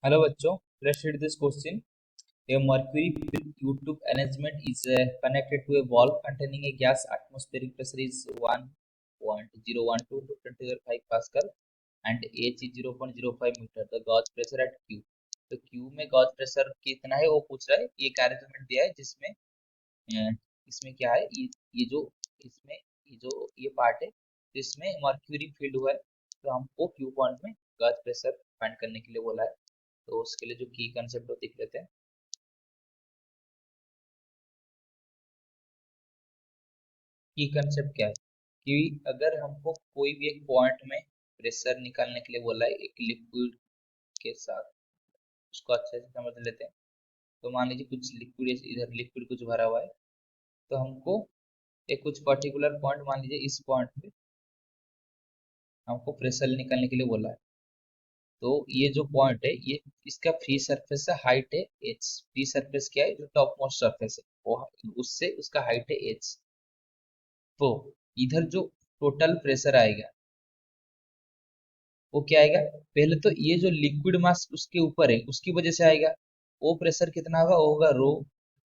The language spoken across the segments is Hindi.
Hello बच्चों, let's read this question. A mercury filled Q-tube arrangement is connected to a valve containing a gas. Atmospheric pressure is 1.012 to 10⁵ Pascal and H is 0.05 meter. The gauge pressure at Q. तो Q में gauge pressure कितना है वो पूछ रहा है। ये एक arrangement दिया है जिसमें इसमें क्या है, ये जो इसमें ये पार्ट है, तो इसमें मर्क्यूरी फील्ड हुआ है, तो हमको Q पॉइंट में गॉज प्रेशर फाइंड करने के लिए बोला है। तो उसके लिए जो की कंसेप्ट देख लेते हैं। की कंसेप्ट क्या है कि अगर हमको कोई भी एक पॉइंट में प्रेशर निकालने के लिए बोला है एक लिक्विड के साथ, उसको अच्छे से समझ लेते हैं। तो मान लीजिए कुछ लिक्विड, इधर लिक्विड कुछ भरा हुआ है, तो हमको एक कुछ पर्टिकुलर पॉइंट, मान लीजिए इस पॉइंट पे हमको प्रेशर निकालने के लिए बोला है। तो ये जो पॉइंट है, ये इसका फ्री सरफेस है, हाइट है h। फ्री सरफेस क्या है, जो टॉप मोस्ट सरफेस है वो, उससे उसका हाइट है h। तो इधर जो टोटल प्रेशर आएगा वो क्या आएगा, पहले तो ये जो लिक्विड मास उसके ऊपर है उसकी वजह से आएगा। वो प्रेशर कितना होगा, वो होगा रो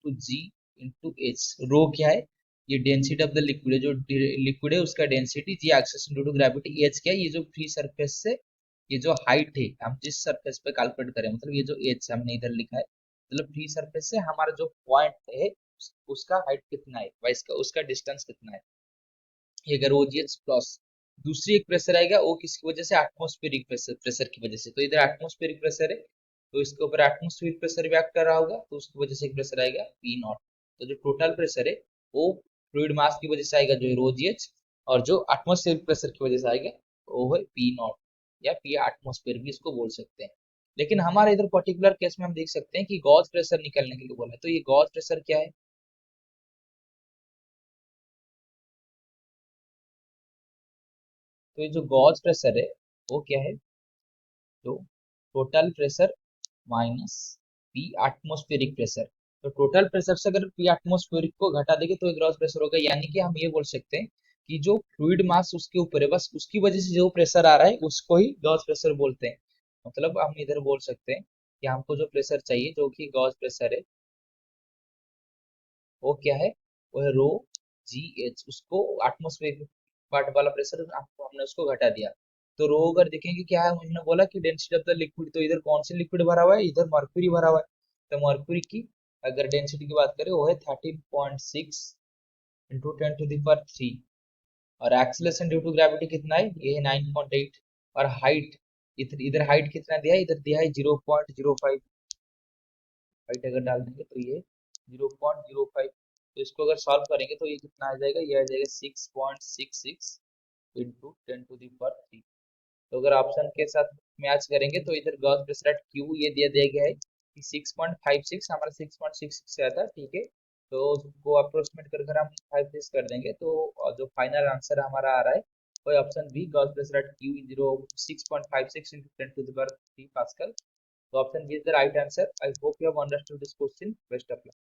टू जी इंटू एच। रो क्या है, ये डेंसिटी ऑफ द लिक्विड है, जो लिक्विड है उसका density, g acceleration due to gravity. H क्या है, ये जो फ्री सरफेस से ये जो हाइट है, हम जिस सरफेस पे कैलकुलेट करें, मतलब ये जो एच हमने इधर लिखा है, मतलब फ्री सरफेस से हमारा जो पॉइंट है उसका हाइट कितना है, उसका डिस्टेंस कितना है। अगर वो जी प्लस दूसरी एक प्रेशर आएगा, वो किसकी वजह से, एटमॉस्फेरिक प्रेशर की वजह से। तो इधर एटमॉस्फेरिक प्रेशर है, तो इसके ऊपर एटमॉस्फेरिक प्रेशर भी एक्ट कर रहा होगा, तो उसकी वजह से एक प्रेशर आएगा पी नॉट। तो जो टोटल प्रेशर है वो फ्लूइड मास की वजह से आएगा, जो रो जी एच, और जो एटमॉस्फेरिक प्रेशर की वजह से आएगा वो है पी नॉट, या पी एटमॉस्फेयर भी इसको बोल सकते हैं। लेकिन हमारे इधर पर्टिकुलर केस में हम देख सकते हैं कि गॉज प्रेशर निकलने के लिए बोला है। तो ये गॉज प्रेशर क्या है, तो ये जो गॉज प्रेशर है वो क्या है, तो total pressure minus P atmospheric pressure. तो टोटल प्रेशर से अगर पी एटमॉस्फेरिक को घटा देंगे तो ग्रॉस प्रेशर होगा। यानी कि हम ये बोल सकते हैं कि जो फ्लूइड मास उसके ऊपर है, बस उसकी वजह से जो प्रेशर आ रहा है उसको ही गॉस प्रेशर बोलते हैं। मतलब हम इधर बोल सकते हैं कि हमको जो प्रेशर चाहिए, जो कि गॉस प्रेशर है, वो क्या है, वो है रो जी एच। उसको एटमॉस्फेरिक पार्ट वाला प्रेशर हमने उसको घटा दिया। तो रो अगर देखेंगे क्या है, हमने बोला कि डेंसिटी ऑफ द लिक्विड, तो इधर कौन सी लिक्विड भरा हुआ है, इधर मर्क्यूरी भरा हुआ है। तो मर्क्यूरी की अगर डेंसिटी की बात करें वो है 13.6 इंटू 10⁻³ और एक्सेलरेशन ड्यू टू ग्रेविटी कितना है, ये है 9.8। और हाइट, इधर इधर हाइट कितना दिया है, इधर दिया है 0.05। हाइट अगर डाल देंगे तो ये 0.05। तो इसको अगर सॉल्व करेंगे तो ये कितना आ जाएगा, ये आ जाएगा 6.66 इंटू 10⁻³। तो अगर ऑप्शन के साथ मैच करेंगे तो इधर गॉस प्रेशर एट क्यू ये दिया गया है कि 6.56, हमारा 6.66 आया था, ठीक है। तो उसको अप्रोक्सीमेट कर कर हम 5 कर देंगे, तो जो फाइनल आंसर हमारा आ रहा है वो option B, gauge pressure at Q 6.56 into 10⁻³ pascal. So option B is the right answer. I hope you have understood this question. Best of luck.